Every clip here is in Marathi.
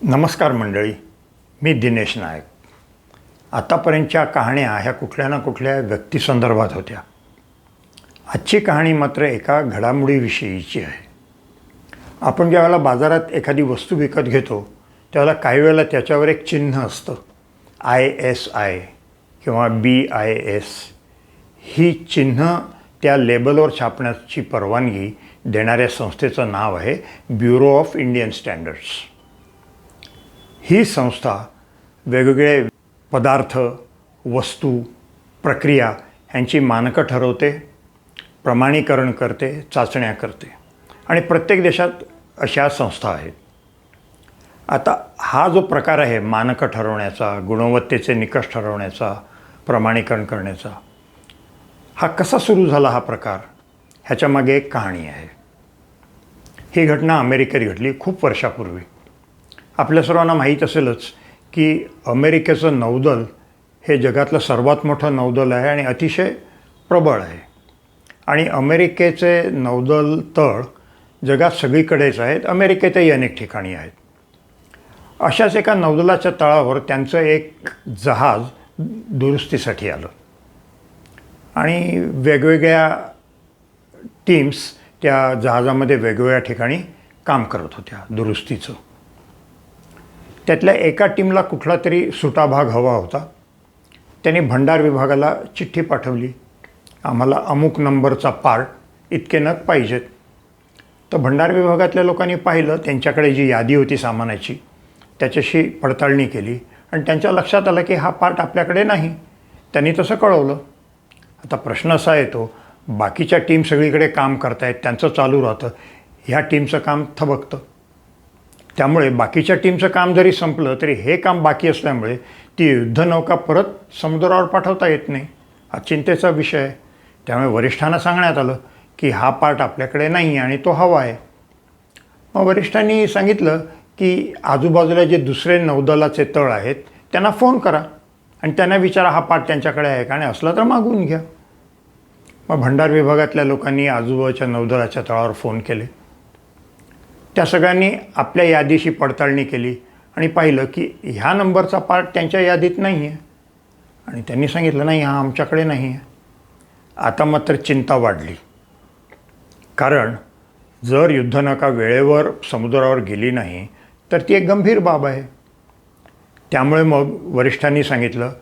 नमस्कार मंडळी, मी दिनेश नायक. आतापर्यंतच्या कहाण्या ह्या कुठल्या ना कुठल्या व्यक्तिसंदर्भात होत्या. आजची कहाणी मात्र एका घडामोडीविषयीची आहे. आपण ज्यावेळेला बाजारात एखादी वस्तू विकत घेतो त्यावेळेला काही वेळेला त्याच्यावर एक चिन्ह असतं, ISI किंवा BIS. ही चिन्ह त्या लेबलवर छापण्याची परवानगी देणाऱ्या संस्थेचं नाव आहे ब्युरो ऑफ इंडियन स्टँडर्ड्स. ही संस्था वेगवेगळे पदार्थ, वस्तू, प्रक्रिया ह्यांची मानकं ठरवते, प्रमाणीकरण करते, चाचण्या करते आणि प्रत्येक देशात अशा संस्था आहेत. आता हा जो प्रकार आहे मानकं ठरवण्याचा, गुणवत्तेचे निकष ठरवण्याचा, प्रमाणीकरण करण्याचा, हा कसा सुरू झाला हा प्रकार, ह्याच्यामागे एक कहाणी आहे. ही घटना अमेरिकेत घडली खूप वर्षापूर्वी. आपल्या सर्वांना माहीत असेलच की अमेरिकेचं नौदल हे जगातलं सर्वात मोठं नौदल आहे आणि अतिशय प्रबळ आहे. आणि अमेरिकेचे नौदल तळ जगात सगळीकडेच आहेत, अमेरिकेतही अनेक ठिकाणी आहेत. अशाच एका नौदलाच्या तळावर त्यांचं एक जहाज दुरुस्तीसाठी आलं आणि वेगवेगळ्या टीम्स त्या जहाजामध्ये वेगवेगळ्या ठिकाणी काम करत होत्या दुरुस्तीचं. त्यातल्या एका टीमला कुठला तरी सुटा भाग हवा होता. त्यांनी भंडार विभागाला चिठ्ठी पाठवली, आम्हाला अमुक नंबरचा पार्ट इतके नग पाहिजेत. तर भंडार विभागातल्या लोकांनी पाहिलं, त्यांच्याकडे जी यादी होती सामानाची त्याच्याशी पडताळणी केली आणि त्यांच्या लक्षात आलं की हा पार्ट आपल्याकडे नाही. त्यांनी तसं कळवलं. आता प्रश्न असा येतो, बाकीच्या टीम सगळीकडे काम करतायत, त्यांचं चालू राहतं, ह्या टीमचं काम थबकतं. त्यामुळे बाकीच्या टीमचं काम जरी संपलं तरी हे काम बाकी असल्यामुळे ती युद्धनौका परत समुद्रावर पाठवता येत नाही. हा चिंतेचा विषय आहे. त्यामुळे वरिष्ठांना सांगण्यात आलं की हा पार्ट आपल्याकडे नाही आणि तो हवा आहे. मग वरिष्ठांनी सांगितलं की आजूबाजूला जे दुसरे नौदलाचे तळ आहेत त्यांना फोन करा आणि त्यांना विचारा हा पार्ट त्यांच्याकडे आहे का, आणि असला तर मागवून घ्या. मग भंडार विभागातल्या लोकांनी आजूबाजूच्या नौदलाच्या तळावर फोन केले. त्या सगळ्यांनी आपल्या यादीशी पडताळणी केली आणि पाहिलं की ह्या नंबरचा पार्ट त्यांच्या यादीत नाही आहे आणि त्यांनी सांगितलं नाही, हा आमच्याकडे नाही आहे. आता मात्र चिंता वाढली, कारण जर युद्धनौका वेळेवर समुद्रावर गेली नाही तर ती एक गंभीर बाब आहे. त्यामुळे मग वरिष्ठांनी सांगितलं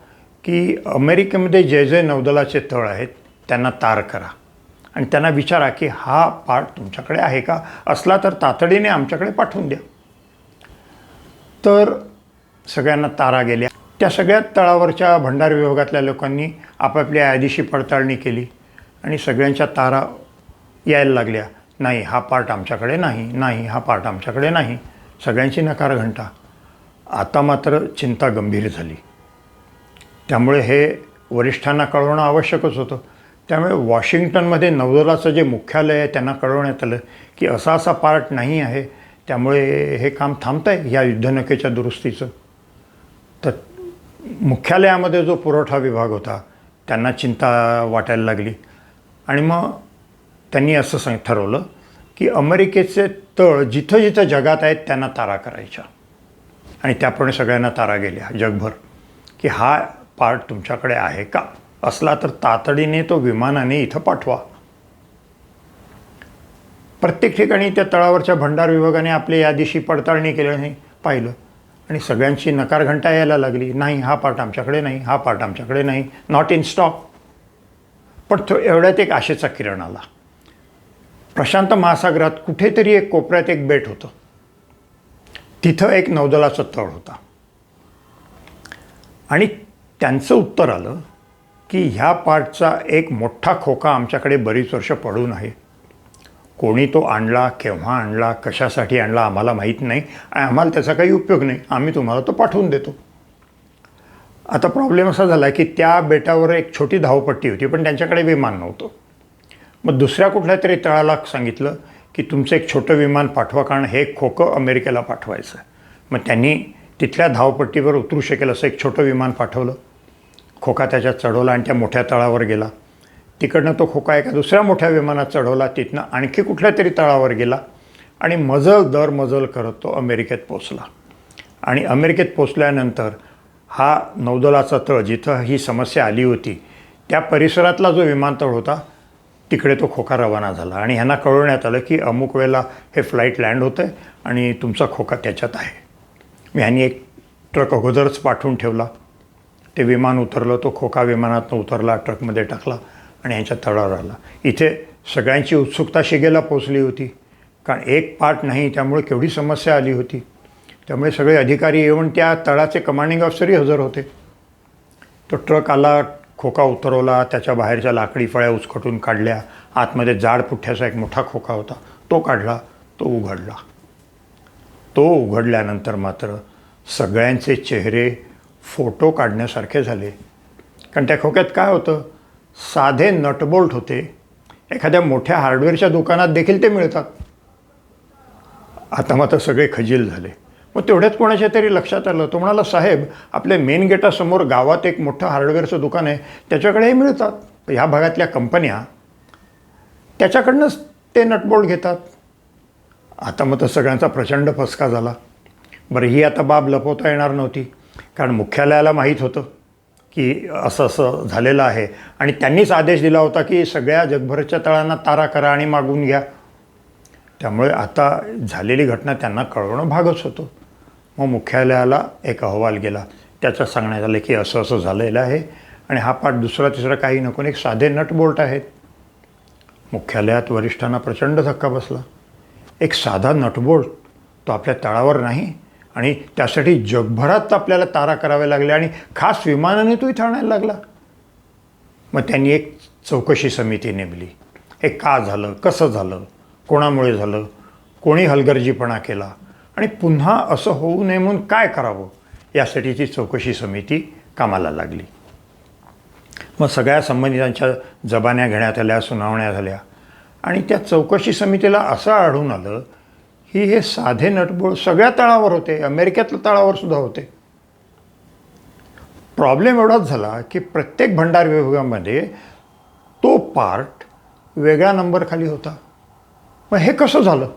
की अमेरिकेमध्ये जे जे नौदलाचे तळ आहेत त्यांना तार करा आणि त्यांना विचारा की हा पार्ट तुमच्याकडे आहे का, असला तर तातडीने आमच्याकडे पाठवून द्या. तर सगळ्यांना तारा गेल्या. त्या सगळ्या तळावरच्या भंडार विभागातल्या लोकांनी आपापल्या यादीशी पडताळणी केली आणि सगळ्यांच्या तारा यायला लागल्या. नाही, हा पार्ट आमच्याकडे नाही, नाही, हा पार्ट आमच्याकडे नाही. सगळ्यांची नकार घंटा. आता मात्र चिंता गंभीर झाली. त्यामुळे हे वरिष्ठांना कळवणं आवश्यकच होतं. त्यामुळे वॉशिंग्टनमध्ये नौदलाचं जे मुख्यालय आहे त्यांना कळवण्यात आलं की असा असा पार्ट नाही आहे, त्यामुळे हे काम थांबतं आहे ह्या युद्धनौकेच्या दुरुस्तीचं. तर मुख्यालयामध्ये जो पुरवठा विभाग होता त्यांना चिंता वाटायला लागली आणि मग त्यांनी असं ठरवलं की अमेरिकेचे तळ जिथं जिथं जगात आहेत त्यांना तारा करायच्या आणि त्याप्रमाणे सगळ्यांना तारा गेल्या जगभर की हा पार्ट तुमच्याकडे आहे का, असला तर तातडीने तो विमानाने इथं पाठवा. प्रत्येक ठिकाणी त्या तळावरच्या भंडार विभागाने आपल्या यादीशी पडताळणी केल्याने पाहिलं आणि सगळ्यांची नकार घंटा यायला लागली. नाही, हा पार्ट आमच्याकडे नाही, हा पार्ट आमच्याकडे नाही, नॉट इन स्टॉक. पण एवढ्यात एक आशेचा किरण आला. प्रशांत महासागरात कुठेतरी एक कोपऱ्यात एक बेट होतं. तिथं एक नौदलाचं तळ होता आणि त्यांचं उत्तर आलं की ह्या पार्टचा एक मोठा खोका आमच्याकडे बरीच वर्ष पडून आहे. कोणी तो आणला, केव्हा आणला, कशासाठी आणला आम्हाला माहीत नाही आणि आम्हाला त्याचा काही उपयोग नाही. आम्ही तुम्हाला तो पाठवून देतो. आता प्रॉब्लेम असा झाला की त्या बेटावर एक छोटी धावपट्टी होती पण त्यांच्याकडे विमान नव्हतं. मग दुसऱ्या कुठल्या तरी तळाला सांगितलं की तुमचं एक छोटं विमान पाठवा, कारण हे खोकं अमेरिकेला पाठवायचं आहे. मग त्यांनी तिथल्या धावपट्टीवर उतरू शकेल असं एक छोटं विमान पाठवलं. खोका त्याच्यात चढवला आणि त्या मोठ्या तळावर गेला. तिकडनं तो खोका एका दुसऱ्या मोठ्या विमानात चढवला, तिथनं आणखी कुठल्या तरी तळावर गेला आणि मजल दर मजल करत तो अमेरिकेत पोचला. आणि अमेरिकेत पोचल्यानंतर हा नौदलाचा तळ जिथं ही समस्या आली होती त्या परिसरातला जो विमानतळ होता तिकडे तो खोका रवाना झाला आणि ह्यांना कळवण्यात आलं की अमुक वेळेला हे फ्लाईट लँड होतं आहे आणि तुमचा खोका त्याच्यात आहे. मी ह्यांनी एक ट्रक अगोदरच पाठवून ठेवला. ते विमान उतरलं, तो खोका विमानातनं उतरला, ट्रकमध्ये टाकला आणि ह्यांच्या तळावर आला. इथे सगळ्यांची उत्सुकता शिगेला पोचली होती, कारण एक पार्ट नाही त्यामुळे केवढी समस्या आली होती. त्यामुळे सगळे अधिकारी येऊन त्या तळाचे कमांडिंग ऑफिसरही हजर होते. तो ट्रक आला, खोका उतरवला, त्याच्या बाहेरच्या लाकडी फळ्या उचकटून काढल्या, आतमध्ये जाड पुठ्ठ्याचा एक मोठा खोका होता तो काढला, तो उघडला. तो उघडल्यानंतर मात्र सगळ्यांचे चेहरे फोटो काढण्यासारखे झाले. कारण त्या खोक्यात काय होतं, साधे नटबोल्ट होते. एखाद्या मोठ्या हार्डवेअरच्या दुकानात देखील ते मिळतात. आता मात्र सगळे खजील झाले. मग तेवढ्यात कोणाच्या तरी लक्षात आलं. तो म्हणाला, साहेब आपल्या मेन गेटासमोर गावात एक मोठं हार्डवेअरचं दुकान आहे, त्याच्याकडे हे मिळतात. ह्या भागातल्या कंपन्या त्याच्याकडनंच ते नटबोल्ट घेतात. आता मग तर सगळ्यांचा प्रचंड फसका झाला. बरं, ही आता बाब लपवता येणार नव्हती, कारण मुख्यालयाला माहीत होतं की असं असं झालेलं आहे आणि त्यांनीच आदेश दिला होता की सगळ्या जगभरच्या तळांना तारा करा आणि मागून घ्या. त्यामुळे आता झालेली घटना त्यांना कळवणं भागच होतं. मग मुख्यालयाला एक अहवाल गेला. त्याच्यात सांगण्यात आलं की असं असं झालेलं आहे आणि हा पाठ दुसरा तिसरा काही नको, एक साधे नटबोल्ट आहेत. मुख्यालयात वरिष्ठांना प्रचंड धक्का बसला. एक साधा नटबोल्ट, तो आपल्या तळावर नाही आणि त्यासाठी जगभरात आपल्याला तारा कराव्या लागल्या आणि खास विमानाने तो इथं आणायला लागला. मग त्यांनी एक चौकशी समिती नेमली. हे का झालं, कसं झालं, कोणामुळे झालं, कोणी हलगर्जीपणा केला आणि पुन्हा असं होऊ नये म्हणून काय करावं, यासाठीची चौकशी समिती कामाला लागली. मग सगळ्या संबंधितांच्या जबान्या घेण्यात आल्या, सुनावण्या झाल्या आणि त्या चौकशी समितीला असं आढळून आलं की हे साधे नटबोल्ट सगळ्या तळावर होते, अमेरिकेतल्या तळावर सुद्धा होते. प्रॉब्लेम एवढाच झाला की प्रत्येक भंडार विभागामध्ये तो पार्ट वेगळा नंबर खाली होता. मग हे कसं झालं?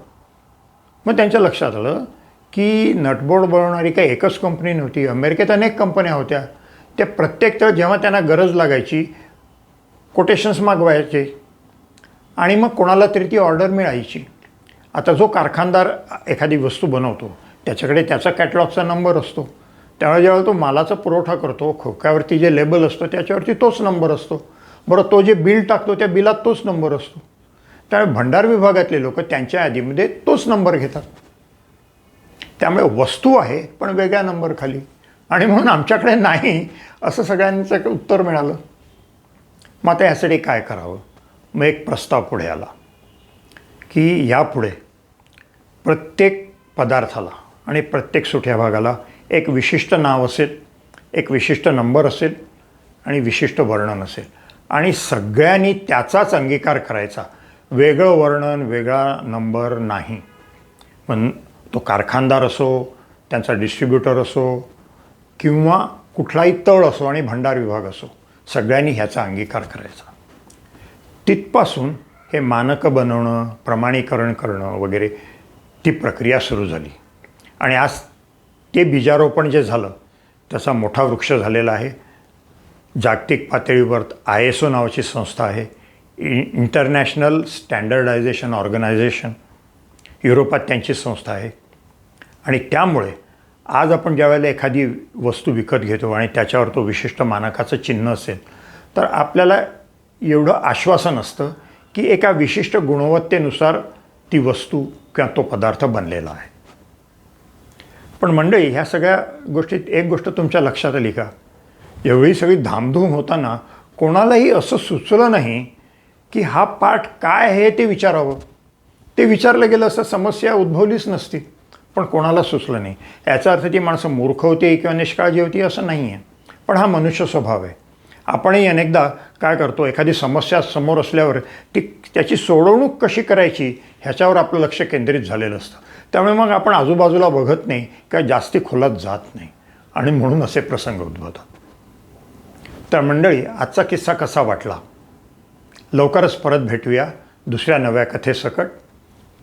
मग त्यांच्या लक्षात आलं की नटबोल्ट बनवणारी काही एकच कंपनी नव्हती. अमेरिकेत अनेक कंपन्या होत्या. त्या प्रत्येक तळ जेव्हा त्यांना गरज लागायची कोटेशन्स मागवायचे आणि मग कोणाला तरी ती ऑर्डर मिळायची. आता जो कारखानदार एखादी वस्तू बनवतो त्याच्याकडे त्याचा कॅटलॉगचा नंबर असतो. त्यामुळे जेव्हा तो मालाचा पुरवठा करतो, खोक्यावरती जे लेबल असतं त्याच्यावरती तोच नंबर असतो. बरं, तो जे बिल टाकतो त्या बिलात तोच नंबर असतो. त्यामुळे भंडार विभागातले लोक त्यांच्या यादीमध्ये तोच नंबर घेतात. त्यामुळे वस्तू आहे पण वेगळ्या नंबर खाली आणि म्हणून आमच्याकडे नाही असं सगळ्यांचं उत्तर मिळालं. मग आता यासाठी काय करावं? मग एक प्रस्ताव पुढे आला की यापुढे प्रत्येक पदार्थाला आणि प्रत्येक सुट्या भागाला एक विशिष्ट नाव असेल, एक विशिष्ट नंबर असेल आणि विशिष्ट वर्णन असेल आणि सगळ्यांनी त्याचाच अंगीकार करायचा. वेगळं वर्णन, वेगळा नंबर नाही. पण तो कारखानदार असो, त्यांचा डिस्ट्रीब्युटर असो किंवा कुठलाही तळ असो आणि भंडार विभाग असो, सगळ्यांनी ह्याचा अंगीकार करायचा. तिथपासून हे मानकं बनवणं, प्रमाणीकरण करणं वगैरे ती प्रक्रिया सुरू झाली आणि आज ते बीजारोपण जे झालं त्याचा मोठा वृक्ष झालेला आहे. जागतिक पातळीवर ISO नावाची संस्था आहे, इंटरनॅशनल स्टँडर्डायझेशन ऑर्गनायझेशन, युरोपात त्यांची संस्था आहे आणि त्यामुळे आज आपण ज्यावेळेला एखादी वस्तू विकत घेतो आणि त्याच्यावर तो विशिष्ट मानकाचं चिन्ह असेल तर आपल्याला एवढं आश्वासन असतं की एका विशिष्ट गुणवत्तेनुसार ती वस्तू किंवा तो पदार्थ बनलेला आहे. पण मंडळी, ह्या सगळ्या गोष्टीत एक गोष्ट तुमच्या लक्षात आली का? एवढी सगळी धामधूम होताना कोणालाही असं सुचलं नाही की हा पाठ काय आहे ते विचारावं. ते विचारलं गेलं असं समस्या उद्भवलीच नसती, पण कोणाला सुचलं नाही. याचा अर्थ ती माणसं मूर्ख होती किंवा निष्काळजी होती असं नाही आहे, पण हा मनुष्य स्वभाव आहे. आपणही अनेकदा काय करतो, एखादी समस्या समोर असल्यावर त्याची सोडवणूक कशी करायची ह्याच्यावर आपलं लक्ष केंद्रित झालेलं असतं. त्यामुळे मग आपण आजूबाजूला बघत नाही किंवा जास्ती खोलात जात नाही आणि म्हणून असे प्रसंग उद्भवतात. तर मंडळी, आजचा किस्सा कसा वाटला? लवकरच परत भेटूया दुसऱ्या नव्या कथेसकट.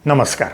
नमस्कार.